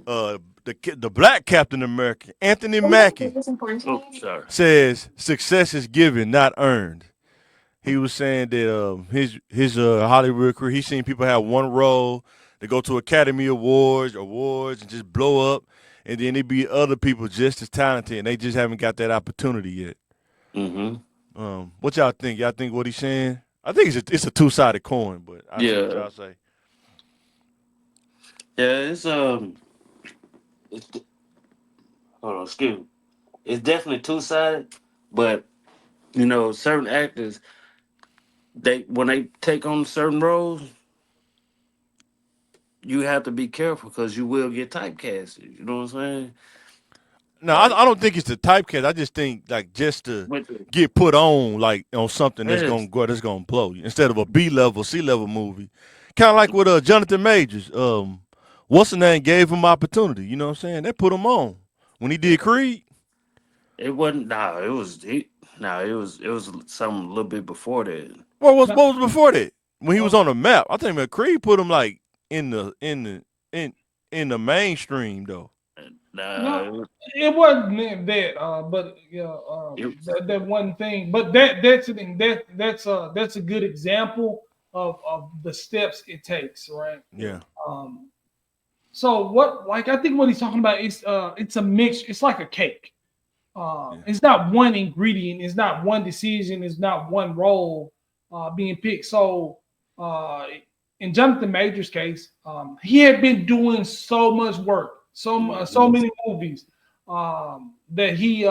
the black Captain America, Anthony Mackie, Sorry. says success is given, not earned. He was saying that his Hollywood career, he's seen people have one role, they go to Academy Awards, and just blow up, and then there be other people just as talented, and they just haven't got that opportunity yet. Mm-hmm. What y'all think? Y'all think what he's saying? I think it's a two sided coin, but I see what Yeah. y'all say. Yeah. It's hold on. Excuse me. It's definitely two sided, but certain actors they when they take on certain roles, you have to be careful because you will get typecasted. You know what I'm saying? No, Like I don't think it's the typecast. I just think like just to with the get put on like on something yes. that's gonna blow you instead of a B level, C level movie. Kind of like with Jonathan Majors. What's the name gave him opportunity. You know what I'm saying? They put him on when he did Creed. It wasn't. No, it was. No, it was something a little bit before that. No, What was before that? When he was okay. on the map, I think man, Creed put him like in the in the in in the mainstream though. Nah, No, it wasn't that. But yeah, that one thing. But that's a good example of the steps it takes, right? Yeah, Um, so what? Like I think what he's talking about is it's a mix. It's like a cake. yeah. It's not one ingredient. It's not one decision. It's not one role being picked. So uh, in Jonathan Major's case, he had been doing so much work, so mm-hmm. many movies that he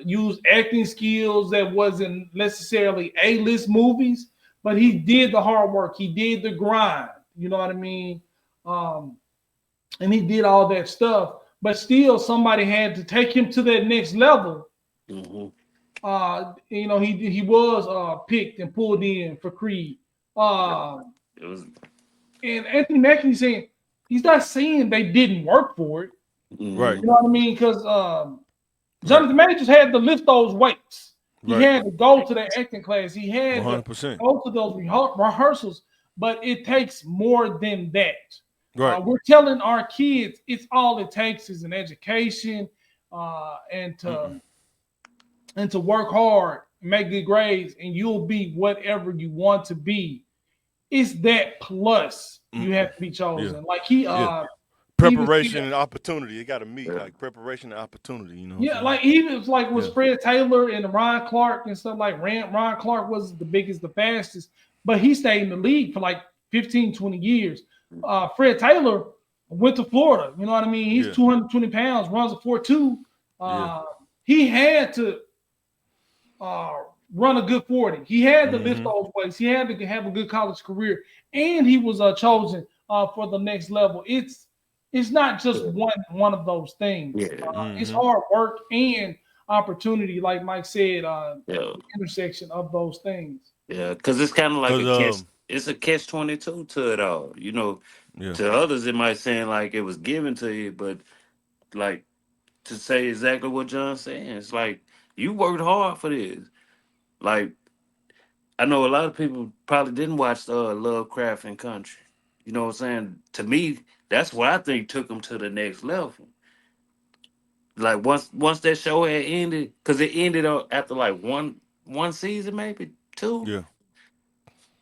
used acting skills that wasn't necessarily A-list movies, but he did the hard work. He did the grind. You know what I mean? Um, and he did all that stuff. But still, somebody had to take him to that next level. Mm-hmm. He was picked and pulled in for Creed. Uh, It was. and Anthony Mackie saying he's not saying they didn't work for it. Right, Mm-hmm. You know what I mean? Because right, Jonathan Majors had to lift those weights. He right. had to go to that acting class. He One had to hundred percent. go to those rehearsals. But it takes more than that. Right. We're telling our kids it's all it takes is an education and Mm-mm. to work hard, make good grades, and you'll be whatever you want to be. It's that plus you Mm-mm. have to be Yeah, chosen. Like he yeah. even said, Preparation and opportunity. It got to meet Yeah. like preparation and opportunity. You know what yeah, I'm like even like was saying? Fred Taylor and Ron Clark and stuff like Ron Clark was the biggest, the fastest, but he stayed in the league for like 15, 20 years. Fred Taylor went to Florida. You know what I mean? He's Yeah, 220 pounds, runs a 4.2. yeah, Uh, he had to uh, run a good 40. He had to lift mm-hmm. those weights. He had to have a good college career, and he was chosen for the next level. It's not just one of those things. Yeah. It's Mm-hmm. hard work and opportunity, like Mike said, Yeah. the intersection of those things. Yeah. Because it's kind of like Cause a catch. It's a catch 22 to it all. yeah, To others it might seem like it was given to you, but like to say exactly what John's saying, it's like you worked hard for this. Like I know a lot of people probably didn't watch Lovecraft and Country. You know what I'm saying? To me, that's what I think took them to the next level. Like once that show had ended, because it ended after like one season, maybe two. yeah,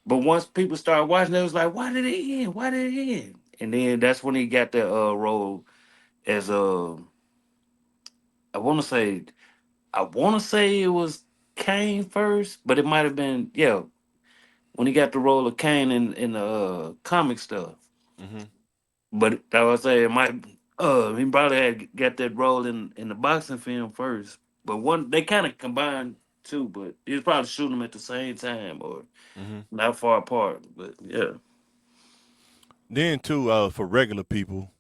But once people started watching, it was like, why did it end? Why did it end? And then that's when he got the role as I want to say it was Kane first, but it might have been when he got the role of Kane in the comic stuff. mm-hmm. But I would say it might he probably had got that role in the boxing film first. But one they kind of combined too, but he was probably shooting them at the same time or Mm-hmm. not far apart. But yeah. Then too, for regular people,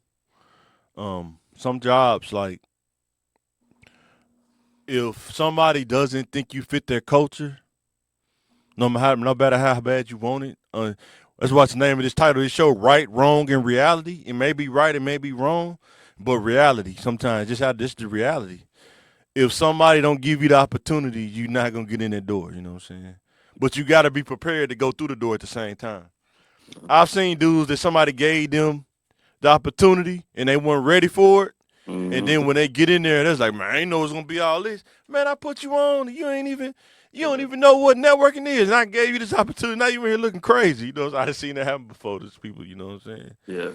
some jobs like if somebody doesn't think you fit their culture, no matter how bad you want it, let's watch the name of this title. This show, Right, Wrong, and Reality. It may be right, it may be wrong, but reality sometimes just how this is the reality. If somebody don't give you the opportunity, you're not gonna get in that door. You know what I'm saying? But you got to be prepared to go through the door at the same time. I've seen dudes that somebody gave them the opportunity and they weren't ready for it. And Mm-hmm. then when they get in there, it's like, man, I ain't know it's gonna be all this. Man, I put you on. You don't even know what networking is. And I gave you this opportunity. Now you're here looking crazy. You know, I've seen that happen before. There's people, you know what I'm saying? Yeah.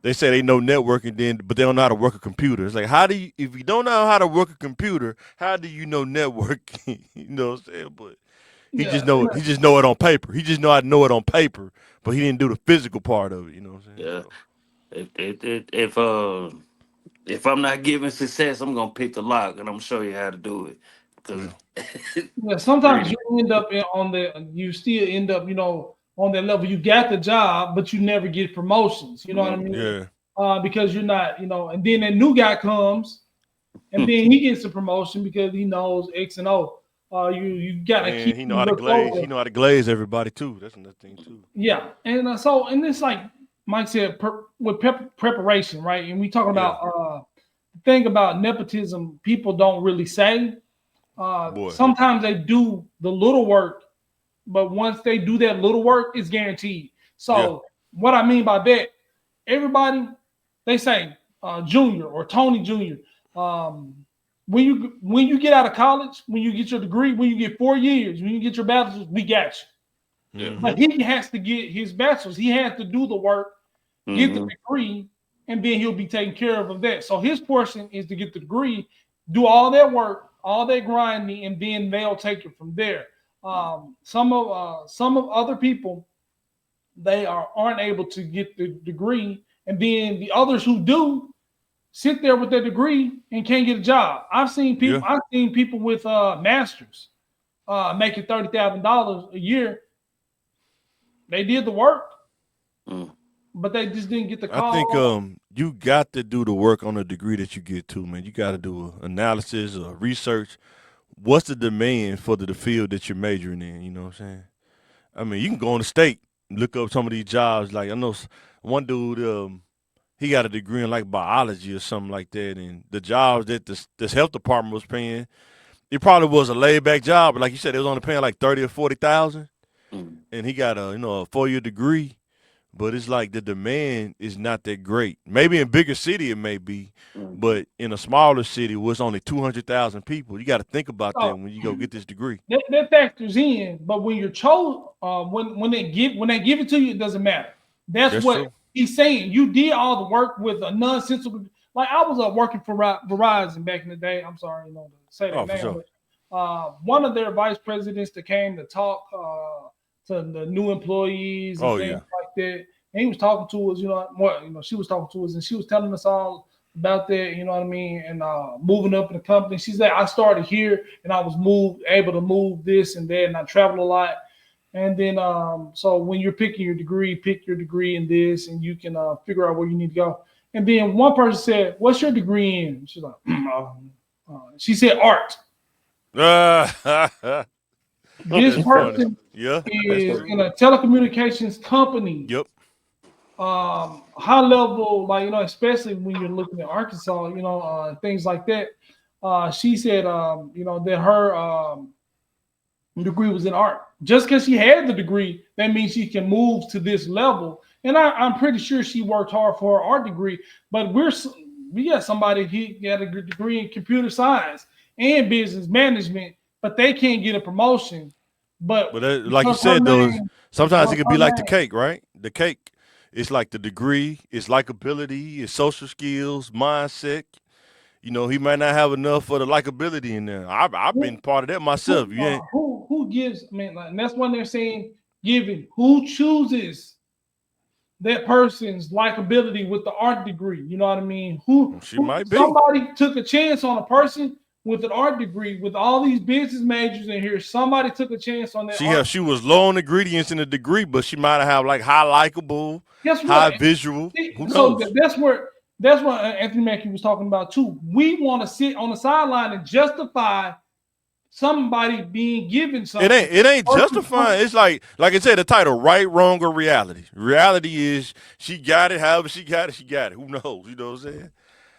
They say they know networking, then but they don't know how to work a computer. It's like, how do you, if you don't know how to work a computer, how do you know networking? You know what I'm saying? But Yeah, he just know it on paper. He just know how to know it on paper, but he didn't do the physical part of it. You know what I'm saying? Yeah. So If I'm not giving success, I'm gonna pick the lock and I'm gonna show you how to do it. Because yeah, yeah. Sometimes really, you end up on the, you still end up, on that level. You got the job, but you never get promotions. You know what I mm, mean? yeah. Because you're not, and then a new guy comes, and then he gets a promotion because he knows X and O. You gotta keep And he know how to look glaze. He over. know how to glaze everybody too. That's another thing too. Yeah, and it's like Mike said, with preparation, right? And we talking Yeah, about the thing about nepotism. People don't really say. boy. Sometimes they do the little work, but once they do that little work, it's guaranteed. Yeah, So what I mean by that, everybody, they say Junior or Tony Junior. Um, when you get out of college, when you get your degree, when you get 4 years, when you get your bachelor's, we got you. yeah. But mm-hmm. he has to get his bachelor's. He has to do the work, get the Mm-hmm. degree, and then he'll be taken care of that. So his portion is to get the degree, do all that work, all that grinding, and then they'll take it from there. Some of other people, they aren't able to get the degree, and then the others who do sit there with their degree and can't get a job. Yeah. I've seen people with masters making $30,000 a year. They did the work, Mm. but they just didn't get the I think call. you got to do the work on the degree that you get to, man. You got to do a analysis or research. What's the demand for the field that you're majoring in? You know what I'm saying? I mean, you can go on the state, look up some of these jobs. Like I know one dude, he got a degree in like biology or something like that, and the jobs that this health department was paying, it probably was a laid back job, but like you said, it was only paying like 30 or 40 thousand, Mm. and he got a a 4 year degree. But it's like the demand is not that great. Maybe in bigger city it may be, Mm. but in a smaller city where it's only 200,000 people, you got to think about that So when you go get this degree. that factors in. But when you're chosen, when they give it to you, it doesn't matter. That's That's what true. he's saying. You did all the work with a nonsensical. Like I was working for Verizon back in the day. I'm sorry, to say their Oh, for name, sure. but one of their vice presidents that came to talk to the new employees and Oh things yeah. like that. And he was talking to us, she was talking to us, and she was telling us all about that, you know what I mean, and moving up in the company. She said, I started here and I was able to move this and that, and I traveled a lot. And then, so when you're picking your degree, pick your degree in this, and you can figure out where you need to go. And then one person said, "What's your degree in?" She's like, she said, "Art." That's This funny. person Yeah, that's is true. in a telecommunications company, Yep. high level, like especially when you're looking at Arkansas, things like that. She said, that her degree was in art. Just because she had the degree, that means she can move to this level. And I'm pretty sure she worked hard for her art degree. But we got somebody, he got a degree in computer science and business management, but they can't get a promotion. But But like you because her said, though, name sometimes it was could be her like the name. cake, right? The cake, it's like the degree, it's likability, it's social skills, mindset. He might not have enough for the likability in there. I've been part of that myself. You ain't. Who gives? I mean, like, and that's when they're saying giving. Who chooses that person's likability with the art degree? You know what I mean? Who She who might be. somebody took a chance on a person with an art degree with all these business majors in here. Somebody took a chance on that art. She was low on ingredients in the degree, but she might have like high likable, Guess high what? visual. Who So knows? that's what Anthony Mackie was talking about too. We want to sit on the sideline and justify somebody being given It something. ain't it ain't justifying. It's like I said, the title, right, wrong, or reality. Reality is she got it. However she got it, she got it. Who knows? You know what I'm saying?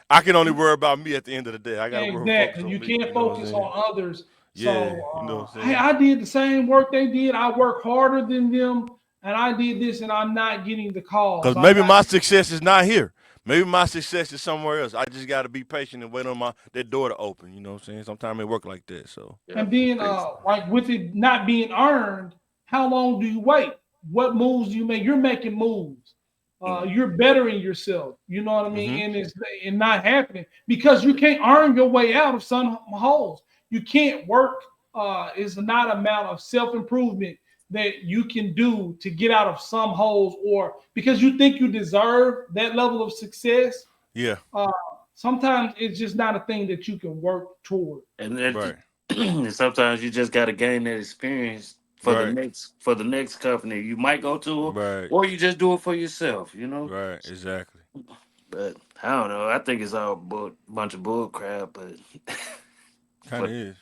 I can only worry about me at the end of the day. I got to worry focus Exactly. on You me. can't You know what I'm focus saying? on others. Yeah. So, You know what I'm hey, saying? I did the same work they did. I work harder than them, and I did this, and I'm not getting the calls. Because I'm maybe not. my success is not here. Maybe my success is somewhere else. I just got to be patient and wait on that door to open. You know what I'm saying? Sometimes it work like that. So Yeah. And then, It's- like with it not being earned, how long do you wait? What moves do you make? You're making moves. mm, You're bettering yourself. You know what I hmm mean? And it's and not happening because you can't earn your way out of some holes. You can't work. Is not amount of self improvement that you can do to get out of some holes, or because you think you deserve that level of success. yeah, Uh, Sometimes it's just not a thing that you can work toward. and that, right, and sometimes you just got to gain that experience right, for the next company you might go to, right, or you just do it for yourself. right. Exactly. But I don't know. I think it's all bunch of bull crap. But Kind but of is.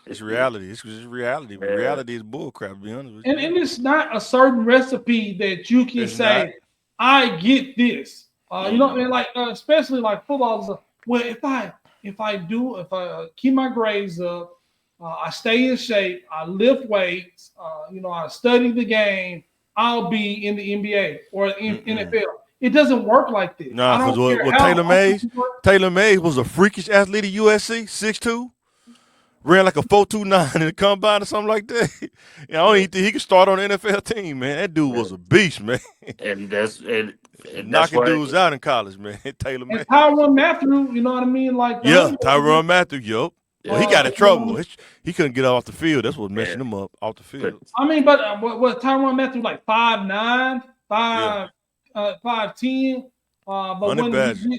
It's reality. It's just reality. But yeah, reality is bullcrap. To be honest with And, you, and it's not a certain recipe that you can it's not. say, I get this. You know what I mm, mean? Like especially like football is well, if I keep my grades up, I stay in shape, I lift weights, I study the game, I'll be in the NBA or in Mm-mm. NFL. It doesn't work like that. Nah, I because don't care what how hard you work. Taylor Mays was a freakish athlete at USC, 6'2", ran like a 4.29 in the combine or something like that. I don't yeah, even think he could start on the NFL team, man. That dude yeah. was a beast, man. And that's Knocking why. dudes out in college, man. Taylor And Mays. Tyron Matthew, you know what I mean? Like the Yeah, homeboy, Tyrann Matthew, yup. Well, he Yeah, got uh, in trouble. He couldn't get off the field. That's what yeah. messing him up off the But field. I mean, but what Tyron Matthew like 5'9", Yeah, 5'10", but Honey Badger.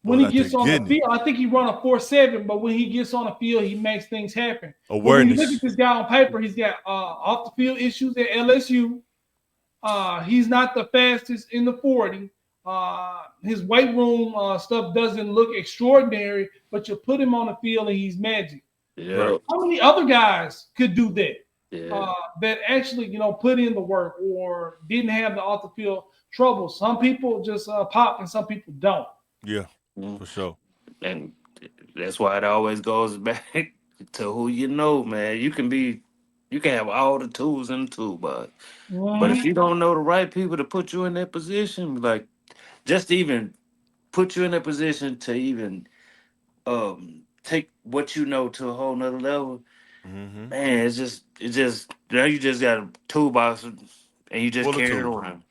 when Boy, he out there gets on the getting it. field, I think he run a 4.7. But when he gets on the field, he makes things happen. But when you look at Awareness. this guy on paper, he's got off the field issues at LSU. He's not the fastest in the 40. His weight room stuff doesn't look extraordinary, but you put him on the field and he's magic. Right. yeah, How many other guys could do that? yeah, That actually, put in the work or didn't have the off the field trouble. Some people just pop and some people don't. Yeah, mm. for sure. And that's why it always goes back to who you know, man. You can have all the tools in the toolbox, but if Mhm. you don't know the right people to put you in that position, like just to even put you in that position to even take what you know to a whole nother level, Mm-hmm. man, it's just now you just got a toolbox and you just Full of carry it tools. around.